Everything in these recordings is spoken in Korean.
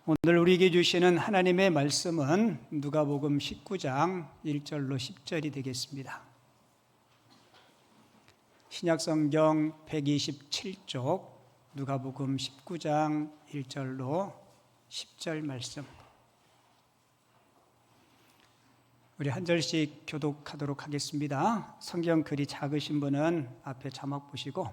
오늘 우리에게 주시는 하나님의 말씀은 누가복음 19장 1절로 10절이 되겠습니다. 신약성경 127쪽 누가복음 19장 1절로 10절 말씀. 우리 한 절씩 교독하도록 하겠습니다. 성경 글이 작으신 분은 앞에 자막 보시고,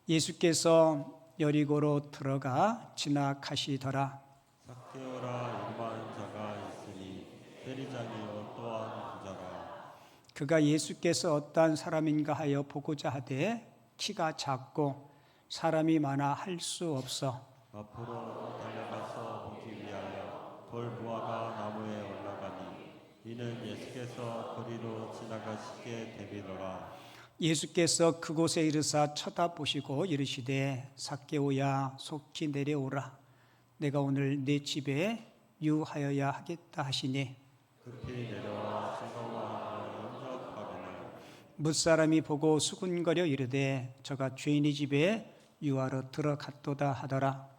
예수께서 여리고로 들어가 지나가시더라. 삭개오라 유망한 자가 있으니 세리장이요 또한 부자라. 그가 예수께서 어떠한 사람인가 하여 보고자 하되 키가 작고 사람이 많아 할 수 없어 앞으로 달려가서 보기 위하여 돌무화가 나무에 올라가니 이는 예수께서 거리로 지나가시게 되밀어라. 예수께서 그곳에 이르사 쳐다보시고 이르시되 삭개오야 속히 내려오라. 내가 오늘 네 집에 유하여야 하겠다 하시니 급히 내려와 즐거워하며 영접하거늘. 뭇사람이 보고 수군거려 이르되 저가 죄인의 집에 유하러 들어갔도다 하더라.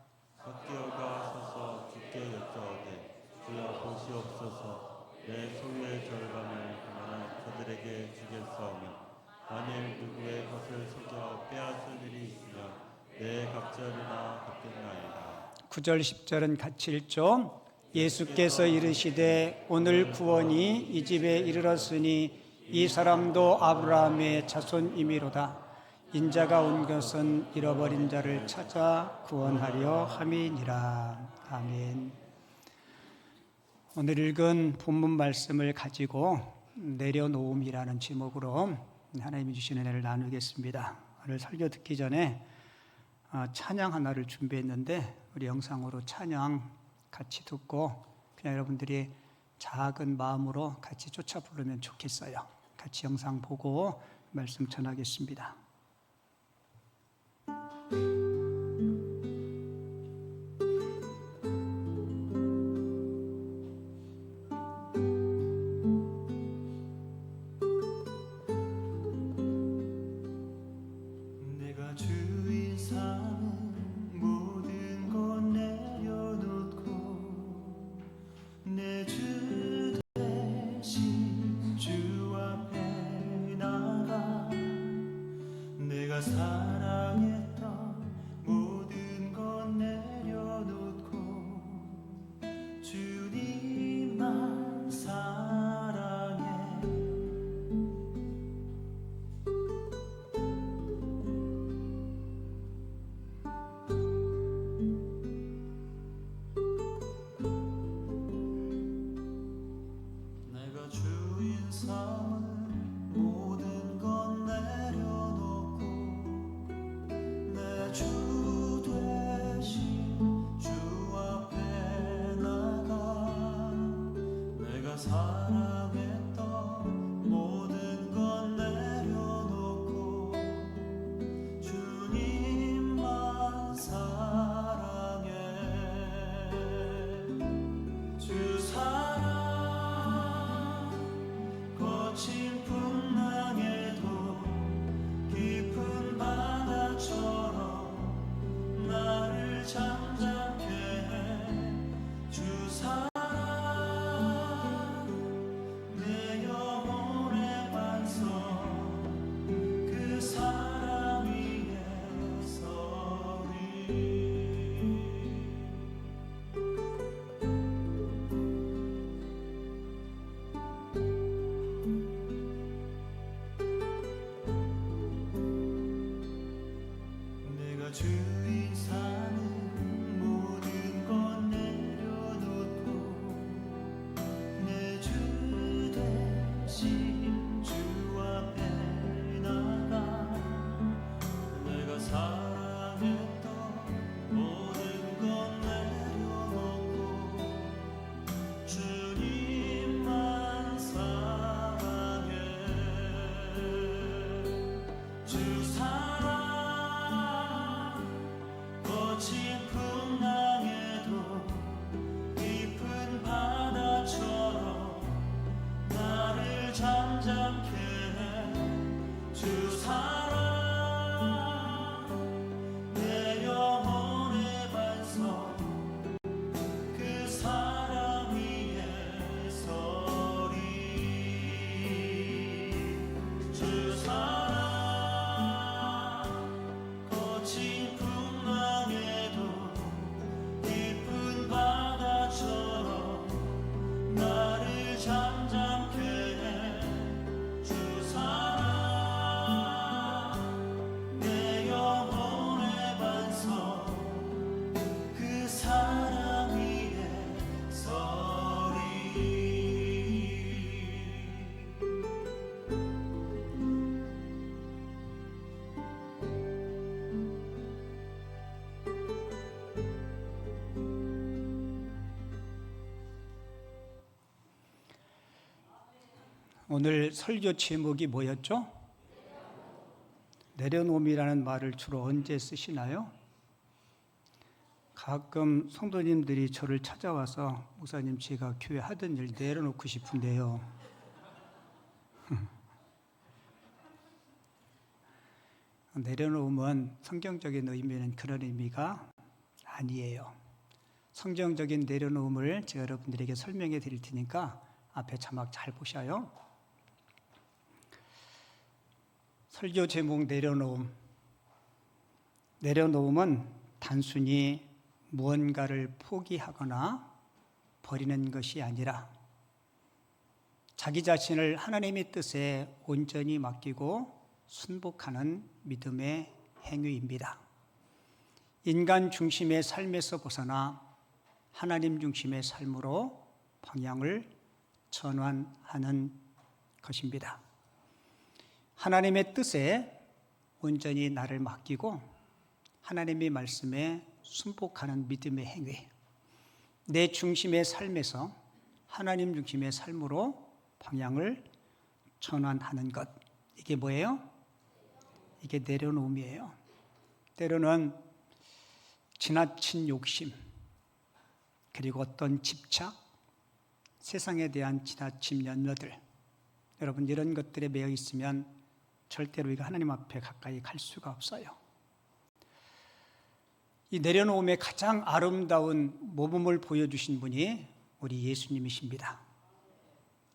삭개오가 서서 주께 여짜오되 주여 보시옵소서, 내 소유의 절반을 그만한 저들에게 주겠사오며 만일 누구의 것을 속여 빼앗을 일이 있으면 내 갑절이나 갚겠나이다. 9절 10절은 같이 읽죠. 예수께서 이르시되 오늘 구원이 이 집에 이르렀으니 이 사람도 아브라함의 자손이미로다. 인자가 온 것은 잃어버린 자를 찾아 구원하려 함이니라. 아멘. 오늘 읽은 본문 말씀을 가지고 내려놓음이라는 제목으로 하나님이 주신 은혜를 나누겠습니다. 오늘 설교 듣기 전에 찬양 하나를 준비했는데 우리 영상으로 찬양 같이 듣고 그냥 여러분들이 작은 마음으로 같이 쫓아 부르면 좋겠어요. 같이 영상 보고 말씀 전하겠습니다. 오늘 설교 제목이 뭐였죠? 내려놓음이라는 말을 주로 언제 쓰시나요? 가끔 성도님들이 저를 찾아와서 목사님 제가 교회 하던 일 내려놓고 싶은데요. 내려놓음은 성경적인 의미는 그런 의미가 아니에요. 성경적인 내려놓음을 제가 여러분들에게 설명해 드릴 테니까 앞에 자막 잘 보셔요. 설교 제목 내려놓음. 내려놓음은 단순히 무언가를 포기하거나 버리는 것이 아니라 자기 자신을 하나님의 뜻에 온전히 맡기고 순복하는 믿음의 행위입니다. 인간 중심의 삶에서 벗어나 하나님 중심의 삶으로 방향을 전환하는 것입니다. 하나님의 뜻에 온전히 나를 맡기고 하나님의 말씀에 순복하는 믿음의 행위, 내 중심의 삶에서 하나님 중심의 삶으로 방향을 전환하는 것, 이게 뭐예요? 이게 내려놓음이에요. 때로는 지나친 욕심, 그리고 어떤 집착, 세상에 대한 지나친 염려들, 여러분 이런 것들에 매여 있으면 절대로 우리가 하나님 앞에 가까이 갈 수가 없어요. 이 내려놓음의 가장 아름다운 모범을 보여주신 분이 우리 예수님이십니다.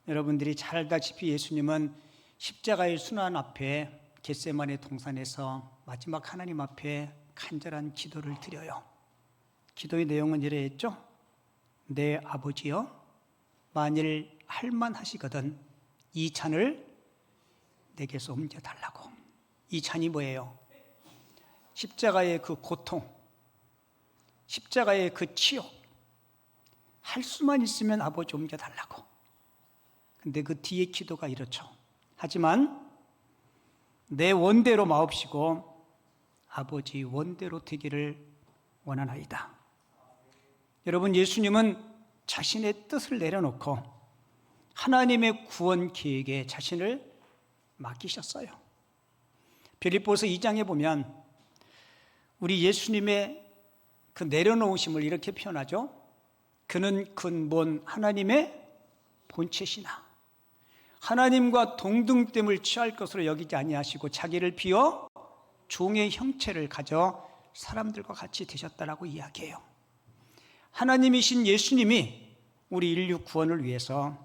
여러분들이 잘 알다시피 예수님은 십자가의 순환 앞에 겟세마네 동산에서 마지막 하나님 앞에 간절한 기도를 드려요. 기도의 내용은 이러했죠. 내 아버지여, 만일 할만하시거든 이 잔을 내게서 옮겨달라고. 이 잔이 뭐예요? 십자가의 그 고통, 십자가의 그 치욕, 할 수만 있으면 아버지 옮겨달라고. 근데 그 뒤에 기도가 이렇죠. 하지만 내 원대로 마옵시고 아버지 원대로 되기를 원하나이다. 여러분, 예수님은 자신의 뜻을 내려놓고 하나님의 구원 계획에 자신을 맡기셨어요. 빌립보서 2장에 보면 우리 예수님의 그 내려놓으심을 이렇게 표현하죠. 그는 근본 하나님의 본체시나 하나님과 동등됨을 취할 것으로 여기지 아니하시고 자기를 비워 종의 형체를 가져 사람들과 같이 되셨다라고 이야기해요. 하나님이신 예수님이 우리 인류 구원을 위해서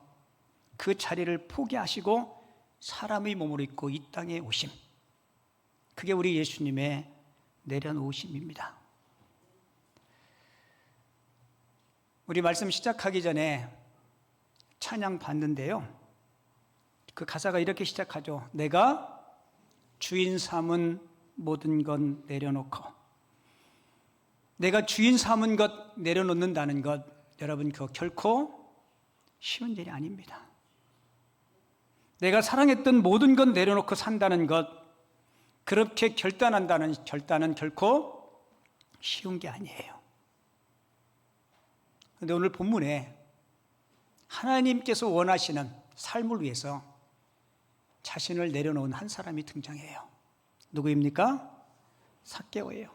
그 자리를 포기하시고 사람의 몸으로 입고 이 땅에 오심, 그게 우리 예수님의 내려놓으심입니다. 우리 말씀 시작하기 전에 찬양 봤는데요, 그 가사가 이렇게 시작하죠. 내가 주인 삼은 모든 것 내려놓고. 내가 주인 삼은 것 내려놓는다는 것, 여러분 그거 결코 쉬운 일이 아닙니다. 내가 사랑했던 모든 것 내려놓고 산다는 것, 그렇게 결단한다는 결단은 결코 쉬운 게 아니에요. 그런데 오늘 본문에 하나님께서 원하시는 삶을 위해서 자신을 내려놓은 한 사람이 등장해요. 누구입니까? 삭개오예요.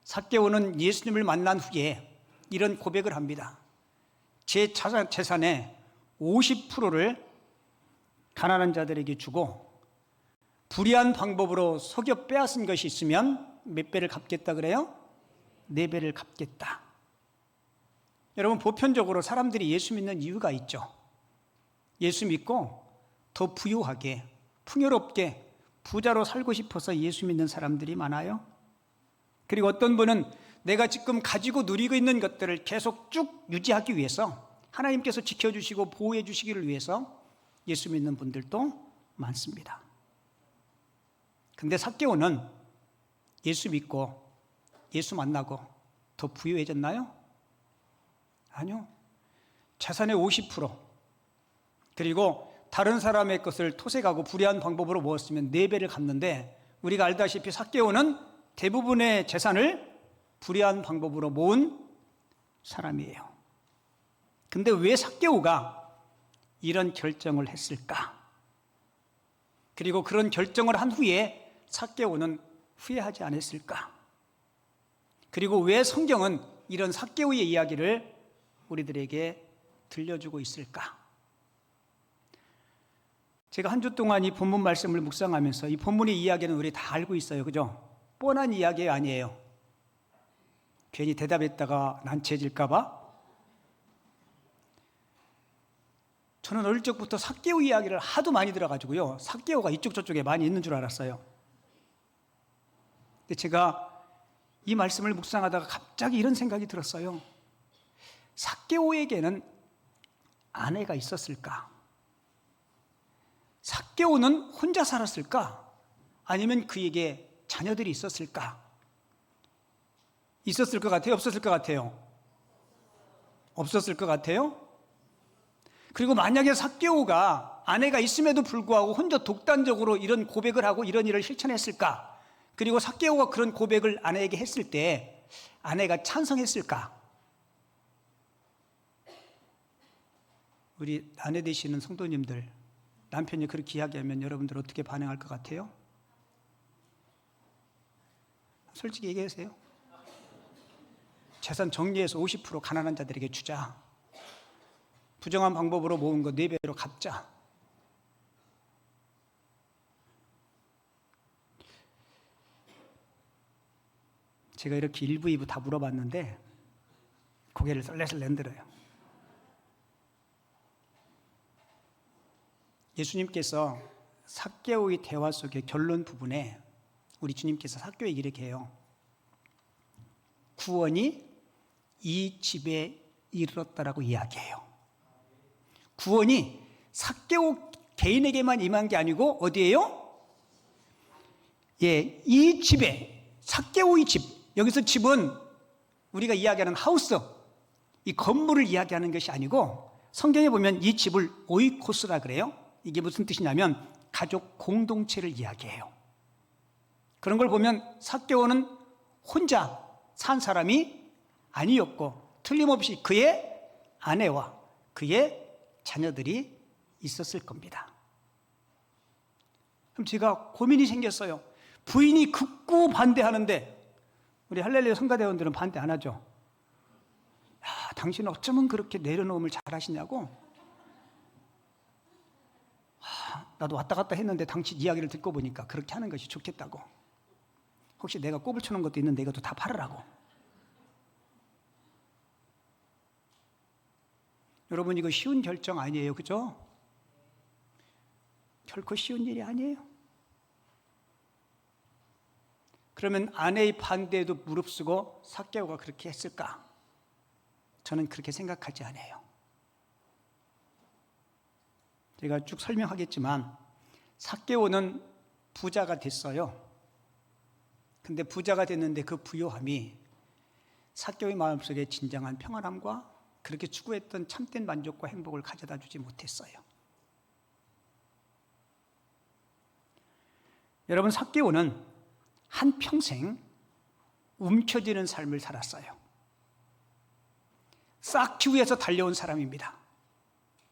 삭개오는 예수님을 만난 후에 이런 고백을 합니다. 제 재산의 50%를 가난한 자들에게 주고 불의한 방법으로 속여 빼앗은 것이 있으면 몇 배를 갚겠다 그래요? 4배를 갚겠다. 여러분, 보편적으로 사람들이 예수 믿는 이유가 있죠. 예수 믿고 더 부유하게, 풍요롭게, 부자로 살고 싶어서 예수 믿는 사람들이 많아요. 그리고 어떤 분은 내가 지금 가지고 누리고 있는 것들을 계속 쭉 유지하기 위해서, 하나님께서 지켜주시고 보호해 주시기를 위해서 예수 믿는 분들도 많습니다. 근데 삭개오는 예수 믿고 예수 만나고 더 부유해졌나요? 아니요. 재산의 50%, 그리고 다른 사람의 것을 토색하고 불의한 방법으로 모았으면 4배를 갚는데, 우리가 알다시피 삭개오는 대부분의 재산을 불의한 방법으로 모은 사람이에요. 근데 왜 삭개오가 이런 결정을 했을까? 그리고 그런 결정을 한 후에 삭개오는 후회하지 않았을까? 그리고 왜 성경은 이런 삭개오의 이야기를 우리들에게 들려주고 있을까? 제가 한 주 동안 이 본문 말씀을 묵상하면서 이 본문의 이야기는 우리 다 알고 있어요. 그죠? 뻔한 이야기 아니에요. 괜히 대답했다가 난처해질까 봐. 저는 어릴 적부터 삭개오 이야기를 하도 많이 들어가지고요. 삭개오가 이쪽 저쪽에 많이 있는 줄 알았어요. 근데 제가 이 말씀을 묵상하다가 갑자기 이런 생각이 들었어요. 삭개오에게는 아내가 있었을까? 삭개오는 혼자 살았을까? 아니면 그에게 자녀들이 있었을까? 있었을 것 같아요? 없었을 것 같아요? 없었을 것 같아요? 그리고 만약에 삭개오가 아내가 있음에도 불구하고 혼자 독단적으로 이런 고백을 하고 이런 일을 실천했을까? 그리고 삭개오가 그런 고백을 아내에게 했을 때 아내가 찬성했을까? 우리 아내 되시는 성도님들, 남편이 그렇게 이야기하면 여러분들 어떻게 반응할 것 같아요? 솔직히 얘기하세요. 재산 정리해서 50% 가난한 자들에게 주자. 부정한 방법으로 모은 거 4배로 갚자. 제가 이렇게 1부, 2부 다 물어봤는데 고개를 설레설레 흔들어요. 예수님께서 삭개오의 대화 속의 결론 부분에 우리 주님께서 삭개오에게 이렇게 해요. 구원이 이 집에 이르렀다라고 이야기해요. 구원이 삭개오 개인에게만 임한 게 아니고 어디예요? 예, 이 집에, 삭개오의 집, 여기서 집은 우리가 이야기하는 하우스, 이 건물을 이야기하는 것이 아니고 성경에 보면 이 집을 오이코스라 그래요. 이게 무슨 뜻이냐면 가족 공동체를 이야기해요. 그런 걸 보면 삭개오는 혼자 산 사람이 아니었고 틀림없이 그의 아내와 그의 자녀들이 있었을 겁니다. 그럼 제가 고민이 생겼어요. 부인이 극구 반대하는데 우리 할렐루야 성가대원들은 반대 안 하죠? 야, 당신은 어쩌면 그렇게 내려놓음을 잘하시냐고. 나도 왔다 갔다 했는데 당신 이야기를 듣고 보니까 그렇게 하는 것이 좋겠다고. 혹시 내가 꼽을 쳐놓은 것도 있는데 이것도 다 팔으라고. 여러분 이거 쉬운 결정 아니에요. 그죠? 결코 쉬운 일이 아니에요. 그러면 아내의 반대에도 무릅쓰고 삭개오가 그렇게 했을까? 저는 그렇게 생각하지 않아요. 제가 쭉 설명하겠지만 삭개오는 부자가 됐어요. 근데 부자가 됐는데 그 부요함이 삭개오의 마음속에 진정한 평안함과 그렇게 추구했던 참된 만족과 행복을 가져다 주지 못했어요. 여러분, 삭개오는 한평생 움켜쥐는 삶을 살았어요. 쌓기 위해서 달려온 사람입니다.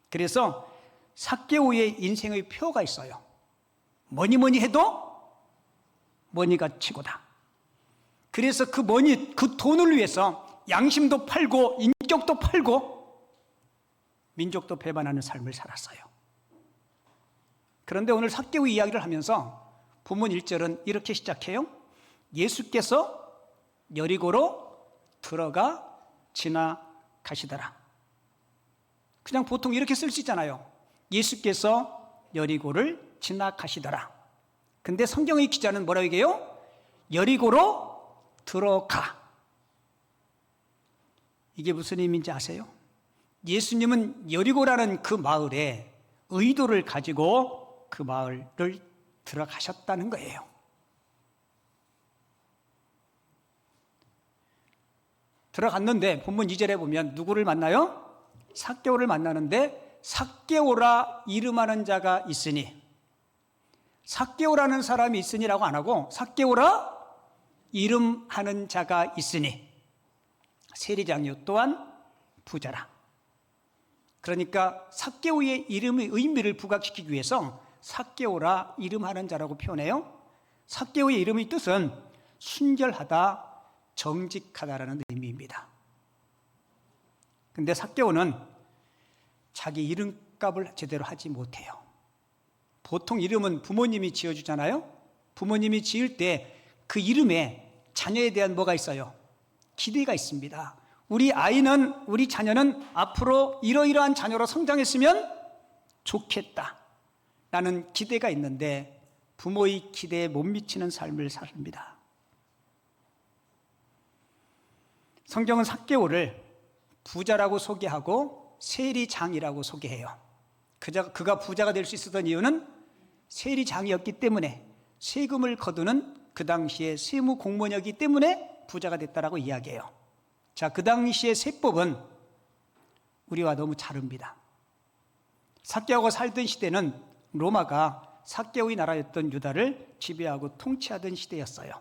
그래서 삭개오의 인생의 표가 있어요. 뭐니 해도 머니가 최고다. 그래서 그 머니, 그 돈을 위해서 양심도 팔고 인격도 팔고 민족도 배반하는 삶을 살았어요. 그런데 오늘 삭개오 이야기를 하면서 본문 1절은 이렇게 시작해요. 예수께서 여리고로 들어가 지나가시더라. 그냥 보통 이렇게 쓸 수 있잖아요. 예수께서 여리고를 지나가시더라. 근데 성경의 기자는 뭐라고 얘기해요? 여리고로 들어가. 이게 무슨 의미인지 아세요? 예수님은 여리고라는 그 마을에 의도를 가지고 그 마을을 들어가셨다는 거예요. 들어갔는데 본문 2절에 보면 누구를 만나요? 삭개오를 만나는데 삭개오라 이름하는 자가 있으니, 삭개오라는 사람이 있으니라고 안 하고 삭개오라 이름하는 자가 있으니, 세리장이요 또한 부자라. 그러니까 삭개오의 이름의 의미를 부각시키기 위해서 삭개오라 이름하는 자라고 표현해요. 삭개오의 이름의 뜻은 순결하다, 정직하다라는 의미입니다. 근데 삭개오는 자기 이름값을 제대로 하지 못해요. 보통 이름은 부모님이 지어주잖아요. 부모님이 지을 때 그 이름에 자녀에 대한 뭐가 있어요? 기대가 있습니다. 우리 자녀는 앞으로 이러이러한 자녀로 성장했으면 좋겠다 라는 기대가 있는데 부모의 기대에 못 미치는 삶을 삽니다. 성경은 삭개오를 부자라고 소개하고 세리장이라고 소개해요. 그가 부자가 될 수 있었던 이유는 세리장이었기 때문에, 세금을 거두는 그 당시에 세무 공무원이었기 때문에 부자가 됐다라고 이야기해요. 자, 그 당시의 세법은 우리와 너무 다릅니다. 삭개오가 살던 시대는 로마가 삭개오의 나라였던 유다를 지배하고 통치하던 시대였어요.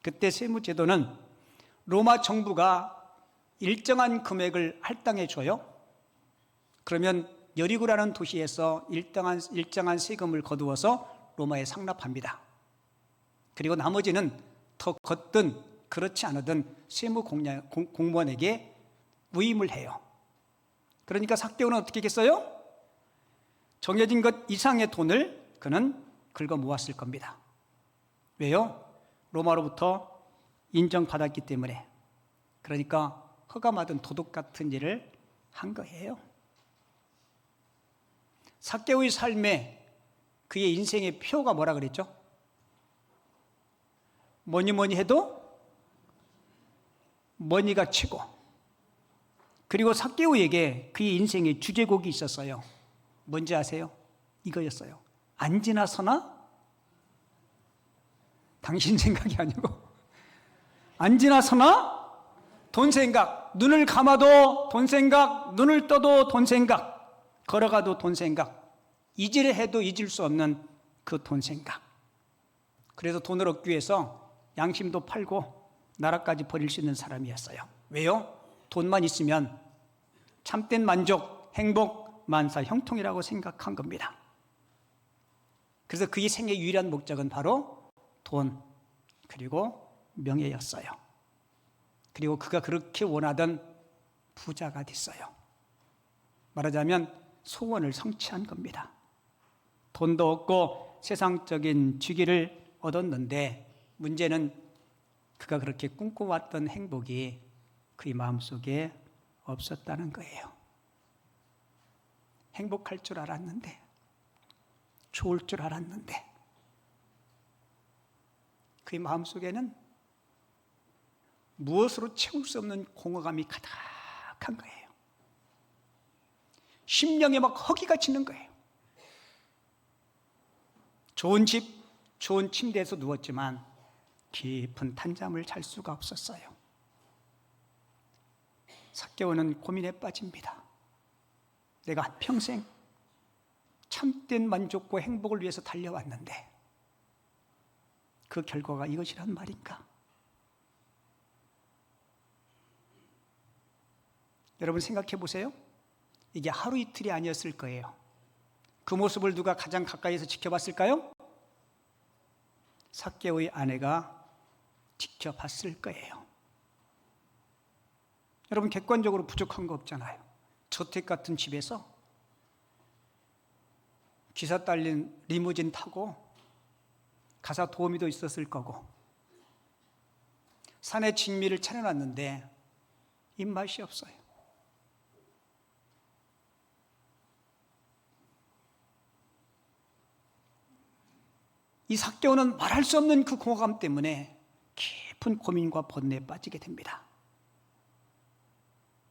그때 세무제도는 로마 정부가 일정한 금액을 할당해 줘요. 그러면 여리고라는 도시에서 일정한 세금을 거두어서 로마에 상납합니다. 그리고 나머지는 더 걷든 그렇지 않으든 세무 공무원에게 위임을 해요. 그러니까 삭개오는 어떻게 했겠어요? 정해진 것 이상의 돈을 그는 긁어 모았을 겁니다. 왜요? 로마로부터 인정받았기 때문에. 그러니까 허감하던 도둑 같은 일을 한 거예요. 삭개오의 삶에 그의 인생의 표가 뭐라 그랬죠? 뭐니 해도 머니가 최고. 그리고 삭개오에게 그의 인생의 주제곡이 있었어요. 뭔지 아세요? 이거였어요. 안지나 서나? 당신 생각이 아니고 안지나 서나? 돈 생각. 눈을 감아도 돈 생각, 눈을 떠도 돈 생각, 걸어가도 돈 생각, 잊으려 해도 잊을 수 없는 그 돈 생각. 그래서 돈을 얻기 위해서 양심도 팔고 나라까지 버릴 수 있는 사람이었어요. 왜요? 돈만 있으면 참된 만족, 행복, 만사, 형통이라고 생각한 겁니다. 그래서 그의 생의 유일한 목적은 바로 돈, 그리고 명예였어요. 그리고 그가 그렇게 원하던 부자가 됐어요. 말하자면 소원을 성취한 겁니다. 돈도 얻고 세상적인 주기를 얻었는데 문제는 그가 그렇게 꿈꿔왔던 행복이 그의 마음속에 없었다는 거예요. 행복할 줄 알았는데, 좋을 줄 알았는데 그의 마음속에는 무엇으로 채울 수 없는 공허감이 가득한 거예요. 심령에 막 허기가 지는 거예요. 좋은 집, 좋은 침대에서 누웠지만 깊은 탄잠을 잘 수가 없었어요. 삭개오는 고민에 빠집니다. 내가 한평생 참된 만족과 행복을 위해서 달려왔는데 그 결과가 이것이란 말인가? 여러분 생각해 보세요. 이게 하루 이틀이 아니었을 거예요. 그 모습을 누가 가장 가까이서 지켜봤을까요? 삭개오의 아내가 지켜봤을 거예요. 여러분 객관적으로 부족한 거 없잖아요. 저택 같은 집에서 기사 딸린 리무진 타고 가사 도우미도 있었을 거고 산에 진미를 차려놨는데 입맛이 없어요. 이 삭개오는 말할 수 없는 그 공허감 때문에 깊은 고민과 번뇌에 빠지게 됩니다.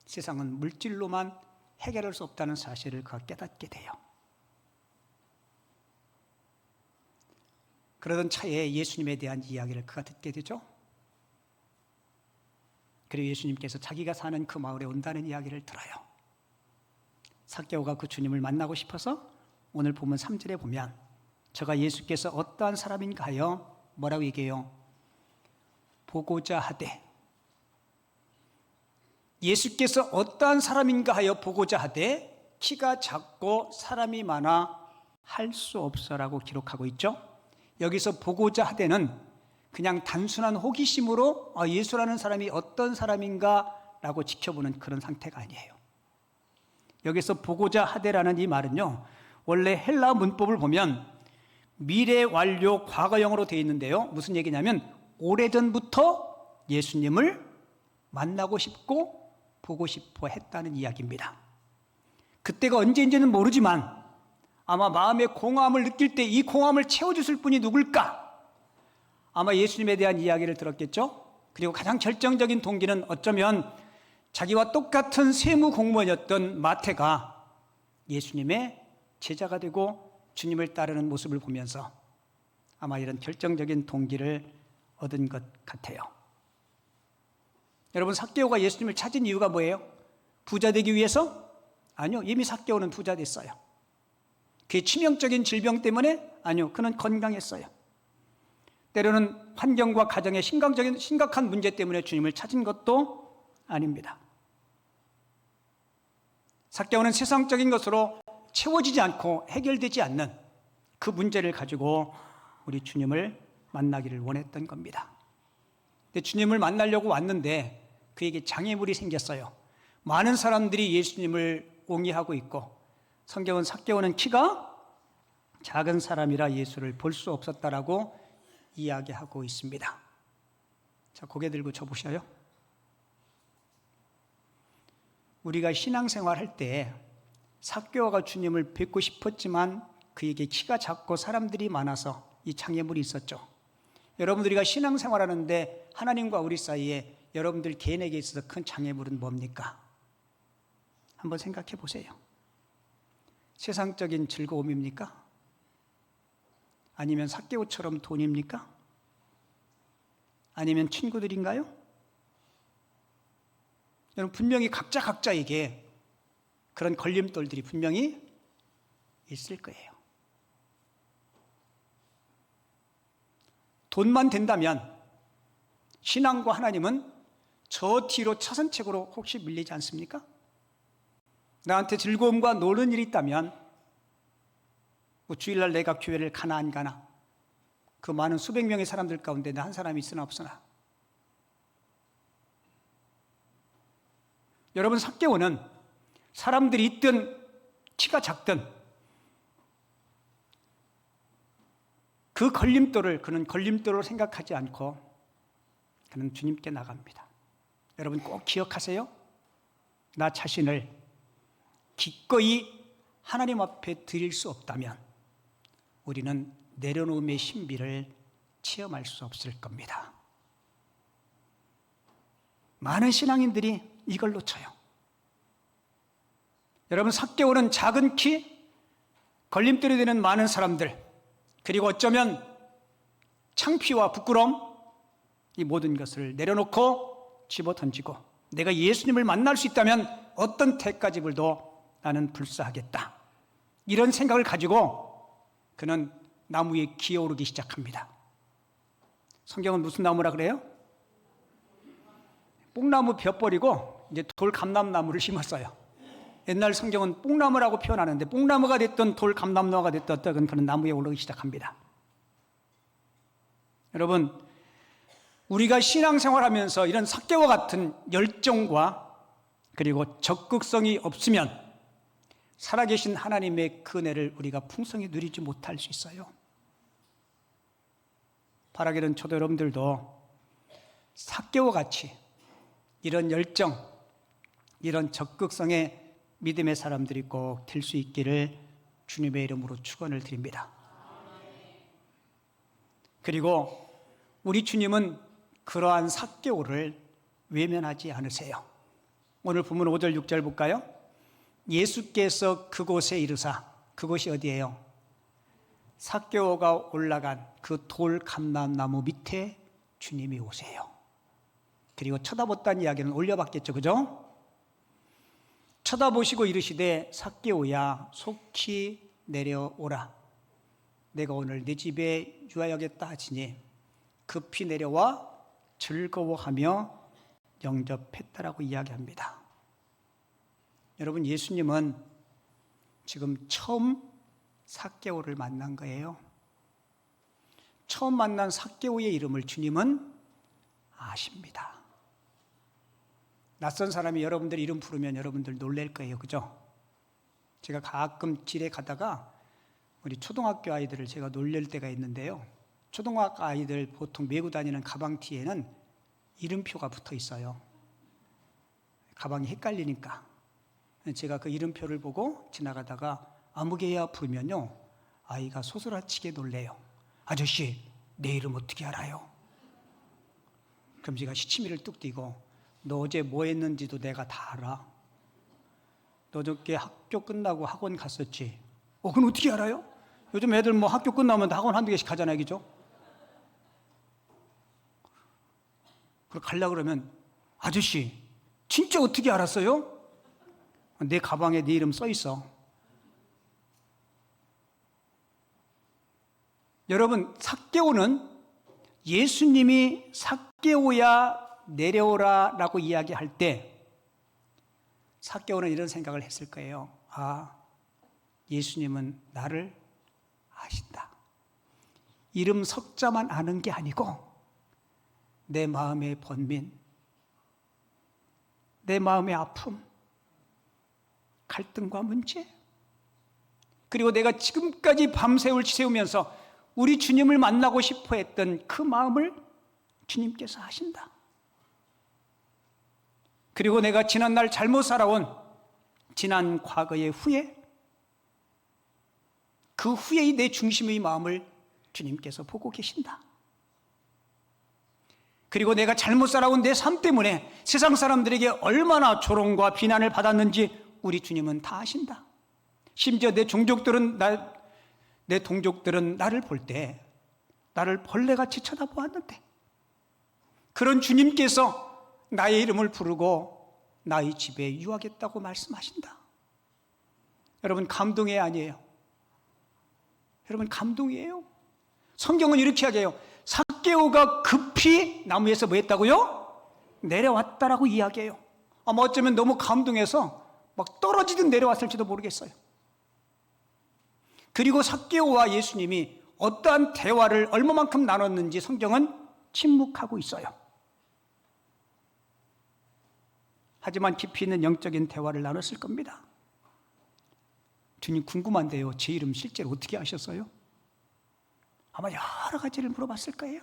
세상은 물질로만 해결할 수 없다는 사실을 그가 깨닫게 돼요. 그러던 차에 예수님에 대한 이야기를 그가 듣게 되죠. 그리고 예수님께서 자기가 사는 그 마을에 온다는 이야기를 들어요. 삭개오가 그 주님을 만나고 싶어서 오늘 보면 3절에 보면 저가 예수께서 어떠한 사람인가 하여 뭐라고 얘기해요? 보고자 하되. 예수께서 어떠한 사람인가 하여 보고자 하되 키가 작고 사람이 많아 할 수 없어라고 기록하고 있죠. 여기서 보고자 하되는 그냥 단순한 호기심으로 예수라는 사람이 어떤 사람인가 라고 지켜보는 그런 상태가 아니에요. 여기서 보고자 하되라는 이 말은요, 원래 헬라 문법을 보면 미래 완료 과거형으로 되어 있는데요, 무슨 얘기냐면 오래전부터 예수님을 만나고 싶고 보고 싶어 했다는 이야기입니다. 그때가 언제인지는 모르지만 아마 마음의 공허함을 느낄 때 이 공허함을 채워주실 분이 누굴까? 아마 예수님에 대한 이야기를 들었겠죠? 그리고 가장 결정적인 동기는 어쩌면 자기와 똑같은 세무 공무원이었던 마태가 예수님의 제자가 되고 주님을 따르는 모습을 보면서 아마 이런 결정적인 동기를 얻은 것 같아요. 여러분, 삭개오가 예수님을 찾은 이유가 뭐예요? 부자 되기 위해서? 아니요, 이미 삭개오는 부자 됐어요. 그의 치명적인 질병 때문에? 아니요, 그는 건강했어요. 때로는 환경과 가정의 심각한 문제 때문에 주님을 찾은 것도 아닙니다. 삭개오는 세상적인 것으로 채워지지 않고 해결되지 않는 그 문제를 가지고 우리 주님을 만나기를 원했던 겁니다. 근데 주님을 만나려고 왔는데 그에게 장애물이 생겼어요. 많은 사람들이 예수님을 옹이하고 있고, 성경은 삭개오는 키가 작은 사람이라 예수를 볼 수 없었다라고 이야기하고 있습니다. 자, 고개 들고 쳐보셔요. 우리가 신앙생활 할 때 삭개오가 주님을 뵙고 싶었지만 그에게 키가 작고 사람들이 많아서 이 장애물이 있었죠. 여러분들이가 신앙생활 하는데 하나님과 우리 사이에 여러분들 개인에게 있어서 큰 장애물은 뭡니까? 한번 생각해 보세요. 세상적인 즐거움입니까? 아니면 삭개오처럼 돈입니까? 아니면 친구들인가요? 여러분, 분명히 각자에게 그런 걸림돌들이 분명히 있을 거예요. 돈만 된다면 신앙과 하나님은 저 뒤로 차선책으로 혹시 밀리지 않습니까? 나한테 즐거움과 노는 일이 있다면 주일날 내가 교회를 가나 안 가나, 그 많은 수백 명의 사람들 가운데 나 한 사람이 있으나 없으나. 여러분, 삭개오는 사람들이 있든 키가 작든 그 걸림돌을 그는 걸림돌로 생각하지 않고 그는 주님께 나갑니다. 여러분 꼭 기억하세요. 나 자신을 기꺼이 하나님 앞에 드릴 수 없다면 우리는 내려놓음의 신비를 체험할 수 없을 겁니다. 많은 신앙인들이 이걸 놓쳐요. 여러분, 삭개오는 작은 키, 걸림돌이 되는 많은 사람들, 그리고 어쩌면 창피와 부끄러움, 이 모든 것을 내려놓고 집어던지고 내가 예수님을 만날 수 있다면 어떤 태까지 불도 나는 불사하겠다, 이런 생각을 가지고 그는 나무에 기어오르기 시작합니다. 성경은 무슨 나무라 그래요? 뽕나무 벼 버리고 이제 돌 감람나무를 심었어요. 옛날 성경은 뽕나무라고 표현하는데 뽕나무가 됐던 돌 감람나무가 됐던 어떤 그런 나무에 오르기 시작합니다. 여러분, 우리가 신앙생활하면서 이런 삭개와 같은 열정과 그리고 적극성이 없으면 살아계신 하나님의 그 은혜를 우리가 풍성히 누리지 못할 수 있어요. 바라기는 저도 여러분들도 삭개와 같이 이런 열정, 이런 적극성의 믿음의 사람들이 꼭 될 수 있기를 주님의 이름으로 축원을 드립니다. 그리고 우리 주님은 그러한 삭개오를 외면하지 않으세요. 오늘 본문 5절 6절 볼까요? 예수께서 그곳에 이르사, 그곳이 어디예요? 삭개오가 올라간 그 돌 감람나무 밑에 주님이 오세요. 그리고 쳐다봤다는 이야기는 올려봤겠죠, 그죠? 쳐다보시고 이르시되 삭개오야 속히 내려오라. 내가 오늘 네 집에 유하여겠다 하시니 급히 내려와 즐거워하며 영접했다라고 이야기합니다. 여러분, 예수님은 지금 처음 삭개오를 만난 거예요. 처음 만난 삭개오의 이름을 주님은 아십니다. 낯선 사람이 여러분들 이름 부르면 여러분들 놀랄 거예요. 그죠? 제가 가끔 길에 가다가 우리 초등학교 아이들을 제가 놀릴 때가 있는데요. 초등학교 아이들 보통 메고 다니는 가방 뒤에는 이름표가 붙어 있어요. 가방이 헷갈리니까. 제가 그 이름표를 보고 지나가다가 아무개야 부르면요, 아이가 소스라치게 놀래요. 아저씨, 내 이름 어떻게 알아요? 그럼 제가 시치미를 뚝 띄고, 너 어제 뭐 했는지도 내가 다 알아. 너 어저께 학교 끝나고 학원 갔었지? 그건 어떻게 알아요? 요즘 애들 뭐 학교 끝나면 학원 한두 개씩 가잖아요, 그죠? 그리고 가려고 그러면, 아저씨, 진짜 어떻게 알았어요? 내 가방에 네 이름 써 있어. 여러분, 삭개오는 예수님이 삭개오야 내려오라 라고 이야기할 때 삭개오는 이런 생각을 했을 거예요. 예수님은 나를 아신다. 이름 석자만 아는 게 아니고 내 마음의 번민, 내 마음의 아픔, 갈등과 문제, 그리고 내가 지금까지 밤새울 지새우면서 우리 주님을 만나고 싶어 했던 그 마음을 주님께서 아신다. 그리고 내가 지난날 잘못 살아온 지난 과거의 후회, 그 후회의 내 중심의 마음을 주님께서 보고 계신다. 그리고 내가 잘못 살아온 내 삶 때문에 세상 사람들에게 얼마나 조롱과 비난을 받았는지 우리 주님은 다 아신다. 심지어 내 동족들은 나를 볼 때 나를 벌레같이 쳐다보았는데 그런 주님께서 나의 이름을 부르고 나의 집에 유하겠다고 말씀하신다. 여러분, 감동이 아니에요. 여러분, 감동이에요. 성경은 이렇게 하게요. 삭개오가 급히 나무에서 뭐 했다고요? 내려왔다라고 이야기해요. 아마 어쩌면 너무 감동해서 막 떨어지듯 내려왔을지도 모르겠어요. 그리고 삭개오와 예수님이 어떠한 대화를 얼마만큼 나눴는지 성경은 침묵하고 있어요. 하지만 깊이 있는 영적인 대화를 나눴을 겁니다. 주님, 궁금한데요, 제 이름 실제로 어떻게 아셨어요? 아마 여러 가지를 물어봤을 거예요.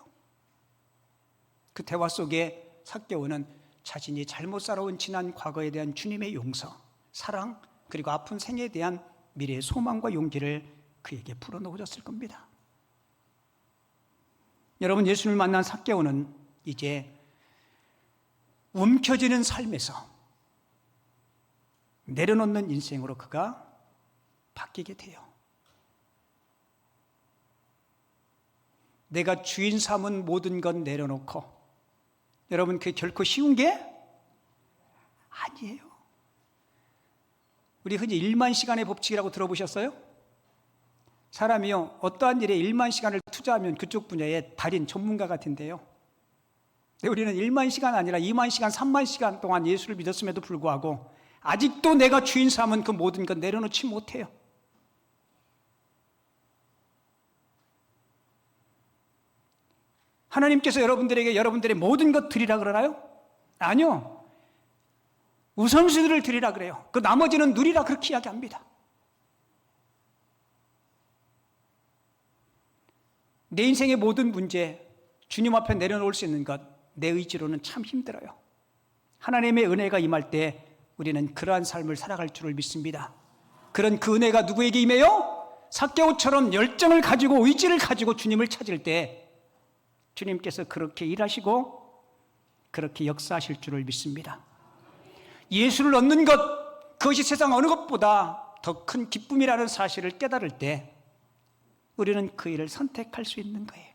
그 대화 속에 삭개오는 자신이 잘못 살아온 지난 과거에 대한 주님의 용서, 사랑, 그리고 아픈 생에 대한 미래의 소망과 용기를 그에게 불어넣어줬을 겁니다. 여러분, 예수님을 만난 삭개오는 이제 움켜쥐는 삶에서 내려놓는 인생으로 그가 바뀌게 돼요. 내가 주인 삼은 모든 건 내려놓고, 여러분, 그게 결코 쉬운 게 아니에요. 우리 흔히 1만 시간의 법칙이라고 들어보셨어요? 사람이요, 어떠한 일에 1만 시간을 투자하면 그쪽 분야의 달인 전문가 같은데요. 근데 우리는 1만 시간 아니라 2만 시간, 3만 시간 동안 예수를 믿었음에도 불구하고 아직도 내가 주인 삼은 그 모든 건 내려놓지 못해요. 하나님께서 여러분들에게 여러분들의 모든 것 드리라 그러나요? 아니요. 우선순위를 드리라 그래요. 그 나머지는 누리라 그렇게 이야기합니다. 내 인생의 모든 문제, 주님 앞에 내려놓을 수 있는 것, 내 의지로는 참 힘들어요. 하나님의 은혜가 임할 때 우리는 그러한 삶을 살아갈 줄을 믿습니다. 그런 그 은혜가 누구에게 임해요? 삭개오처럼 열정을 가지고 의지를 가지고 주님을 찾을 때 주님께서 그렇게 일하시고 그렇게 역사하실 줄을 믿습니다. 예수를 얻는 것, 그것이 세상 어느 것보다 더 큰 기쁨이라는 사실을 깨달을 때 우리는 그 일을 선택할 수 있는 거예요.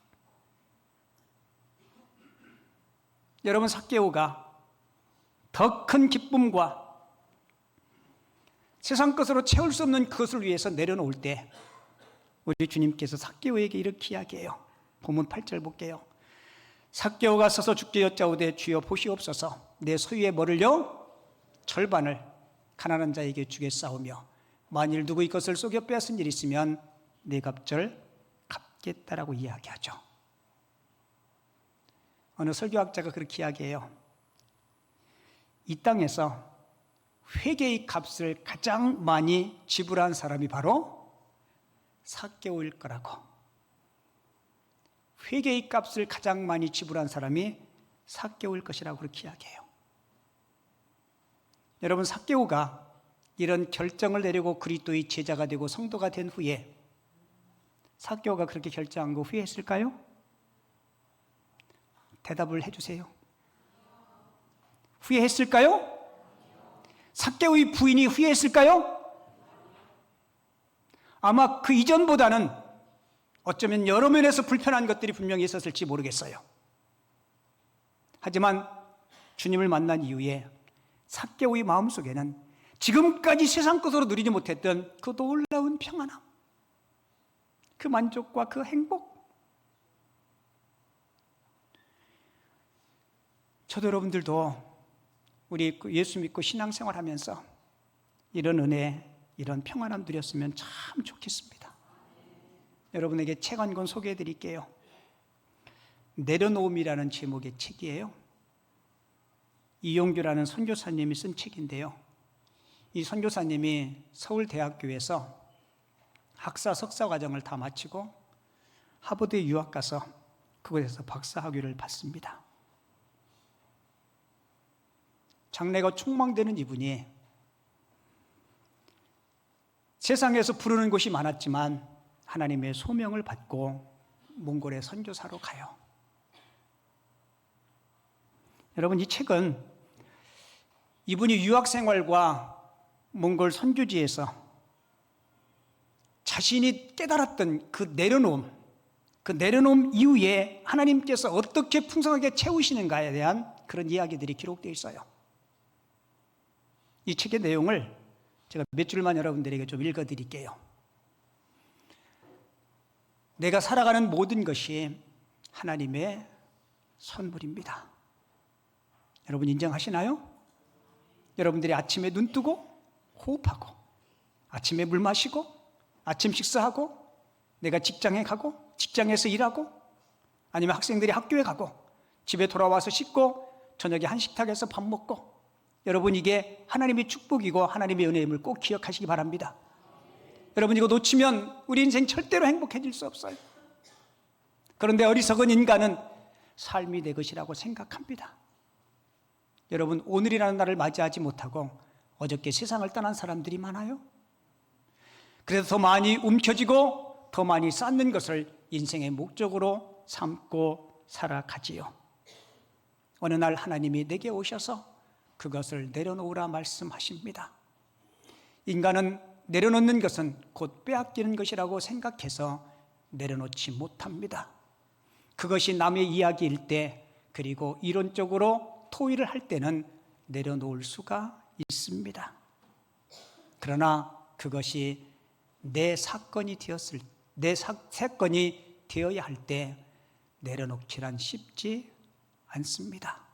여러분, 삭개오가 더 큰 기쁨과 세상 것으로 채울 수 없는 그것을 위해서 내려놓을 때 우리 주님께서 삭개오에게 이렇게 이야기해요. 본문 8절 볼게요. 삭개오가 서서 주께 여짜오되 주여 보시옵소서, 내 소유의 뭐를요? 절반을 가난한 자에게 주겠사오며 만일 누구의 것을 속여 빼앗은 일이 있으면 내 값을 갚겠다라고 이야기하죠. 어느 설교학자가 그렇게 이야기해요. 이 땅에서 회개의 값을 가장 많이 지불한 사람이 바로 삭개오일 거라고. 회개의 값을 가장 많이 지불한 사람이 삭개오일 것이라고 그렇게 이야기해요. 여러분, 삭개오가 이런 결정을 내리고 그리스도의 제자가 되고 성도가 된 후에 삭개오가 그렇게 결정한 거 후회했을까요? 대답을 해주세요. 후회했을까요? 삭개오의 부인이 후회했을까요? 아마 그 이전보다는 어쩌면 여러 면에서 불편한 것들이 분명히 있었을지 모르겠어요. 하지만 주님을 만난 이후에 삭개오의 마음속에는 지금까지 세상 것으로 누리지 못했던 그 놀라운 평안함, 그 만족과 그 행복, 저도 여러분들도 우리 예수 믿고 신앙생활하면서 이런 은혜, 이런 평안함 누렸으면 참 좋겠습니다. 여러분에게 책 한 권 소개해 드릴게요. 내려놓음이라는 제목의 책이에요. 이용규라는 선교사님이 쓴 책인데요. 이 선교사님이 서울대학교에서 학사 석사 과정을 다 마치고 하버드에 유학 가서 그곳에서 박사 학위를 받습니다. 장래가 촉망되는 이분이 세상에서 부르는 곳이 많았지만 하나님의 소명을 받고 몽골의 선교사로 가요. 여러분, 이 책은 이분이 유학 생활과 몽골 선교지에서 자신이 깨달았던 그 내려놓음 이후에 하나님께서 어떻게 풍성하게 채우시는가에 대한 그런 이야기들이 기록되어 있어요. 이 책의 내용을 제가 몇 줄만 여러분들에게 좀 읽어드릴게요. 내가 살아가는 모든 것이 하나님의 선물입니다. 여러분 인정하시나요? 여러분들이 아침에 눈 뜨고 호흡하고, 아침에 물 마시고, 아침 식사하고, 내가 직장에 가고, 직장에서 일하고, 아니면 학생들이 학교에 가고, 집에 돌아와서 씻고, 저녁에 한식탁에서 밥 먹고, 여러분 이게 하나님의 축복이고 하나님의 은혜임을 꼭 기억하시기 바랍니다. 여러분 이거 놓치면 우리 인생 절대로 행복해질 수 없어요. 그런데 어리석은 인간은 삶이 내 것이라고 생각합니다. 여러분, 오늘이라는 날을 맞이하지 못하고 어저께 세상을 떠난 사람들이 많아요. 그래서 더 많이 움켜쥐고 더 많이 쌓는 것을 인생의 목적으로 삼고 살아가지요. 어느 날 하나님이 내게 오셔서 그것을 내려놓으라 말씀하십니다. 인간은 내려놓는 것은 곧 빼앗기는 것이라고 생각해서 내려놓지 못합니다. 그것이 남의 이야기일 때, 그리고 이론적으로 토의를 할 때는 내려놓을 수가 있습니다. 그러나 그것이 내 사건이 되어야 할 때 내려놓기란 쉽지 않습니다.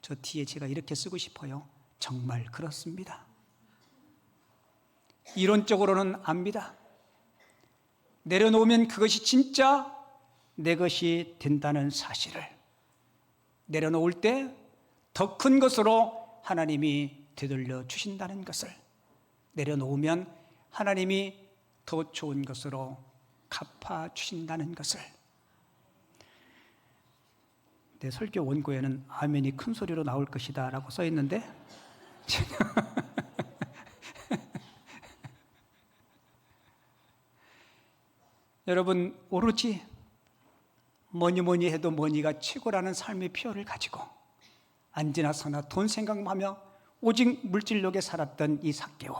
저 뒤에 제가 이렇게 쓰고 싶어요. 정말 그렇습니다. 이론적으로는 압니다. 내려놓으면 그것이 진짜 내 것이 된다는 사실을, 내려놓을 때 더 큰 것으로 하나님이 되돌려 주신다는 것을, 내려놓으면 하나님이 더 좋은 것으로 갚아 주신다는 것을. 내 설교 원고에는 아멘이 큰 소리로 나올 것이다 라고 써 있는데 여러분, 오로지 뭐니 해도 뭐니가 최고라는 삶의 피어를 가지고 안지나 서나 돈 생각하며 오직 물질욕에 살았던 이 삭개오.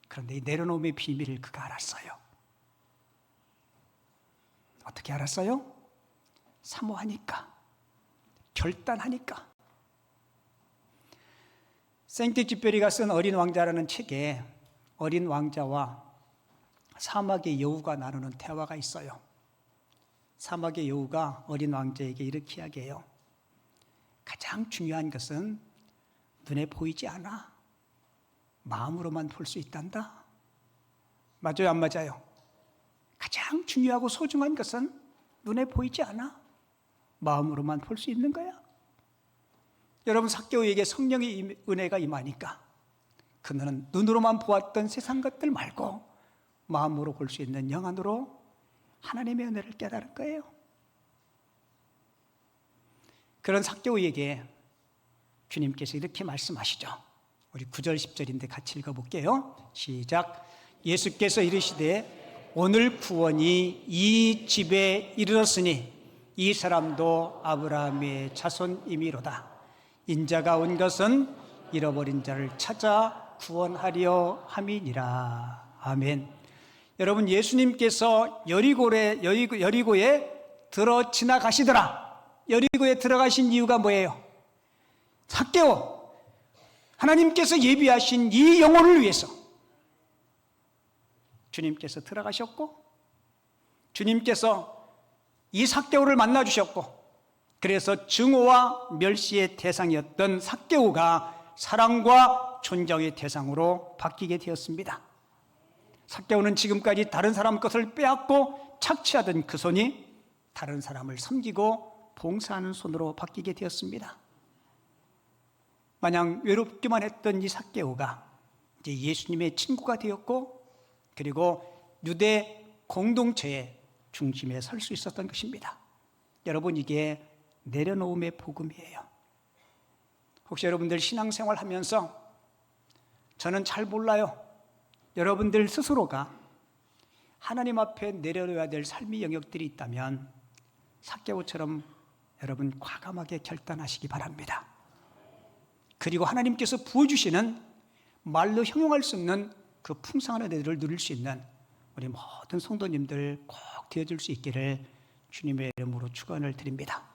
그런데 이 내려놓음의 비밀을 그가 알았어요. 어떻게 알았어요? 사모하니까, 결단하니까. 생텍쥐페리가 쓴 어린 왕자라는 책에 어린 왕자와 사막의 여우가 나누는 대화가 있어요. 사막의 여우가 어린 왕자에게 이렇게 이야기해요. 가장 중요한 것은 눈에 보이지 않아. 마음으로만 볼 수 있단다. 맞아요, 안 맞아요? 가장 중요하고 소중한 것은 눈에 보이지 않아. 마음으로만 볼 수 있는 거야. 여러분, 삭개오에게 성령의 은혜가 임하니까 그는 눈으로만 보았던 세상 것들 말고 마음으로 볼 수 있는 영안으로 하나님의 은혜를 깨달은 거예요. 그런 삭개오에게 주님께서 이렇게 말씀하시죠. 우리 9절 10절인데 같이 읽어볼게요. 시작. 예수께서 이르시되 오늘 구원이 이 집에 이르렀으니 이 사람도 아브라함의 자손이미로다. 인자가 온 것은 잃어버린 자를 찾아 구원하려 함이니라. 아멘. 여러분, 예수님께서 여리고에 들어 지나가시더라. 여리고에 들어가신 이유가 뭐예요? 삭개오, 하나님께서 예비하신 이 영혼을 위해서 주님께서 들어가셨고, 주님께서 이 삭개오를 만나 주셨고, 그래서 증오와 멸시의 대상이었던 삭개오가 사랑과 존경의 대상으로 바뀌게 되었습니다. 삭개오는 지금까지 다른 사람 것을 빼앗고 착취하던 그 손이 다른 사람을 섬기고 봉사하는 손으로 바뀌게 되었습니다. 마냥 외롭기만 했던 이 삭개오가 이제 예수님의 친구가 되었고, 그리고 유대 공동체의 중심에 설 수 있었던 것입니다. 여러분, 이게 내려놓음의 복음이에요. 혹시 여러분들 신앙생활 하면서 저는 잘 몰라요, 여러분들 스스로가 하나님 앞에 내려놓아야 될 삶의 영역들이 있다면 삭개오처럼 여러분 과감하게 결단하시기 바랍니다. 그리고 하나님께서 부어주시는 말로 형용할 수 없는 그 풍성한 은혜들을 누릴 수 있는 우리 모든 성도님들 꼭 되어줄 수 있기를 주님의 이름으로 축원을 드립니다.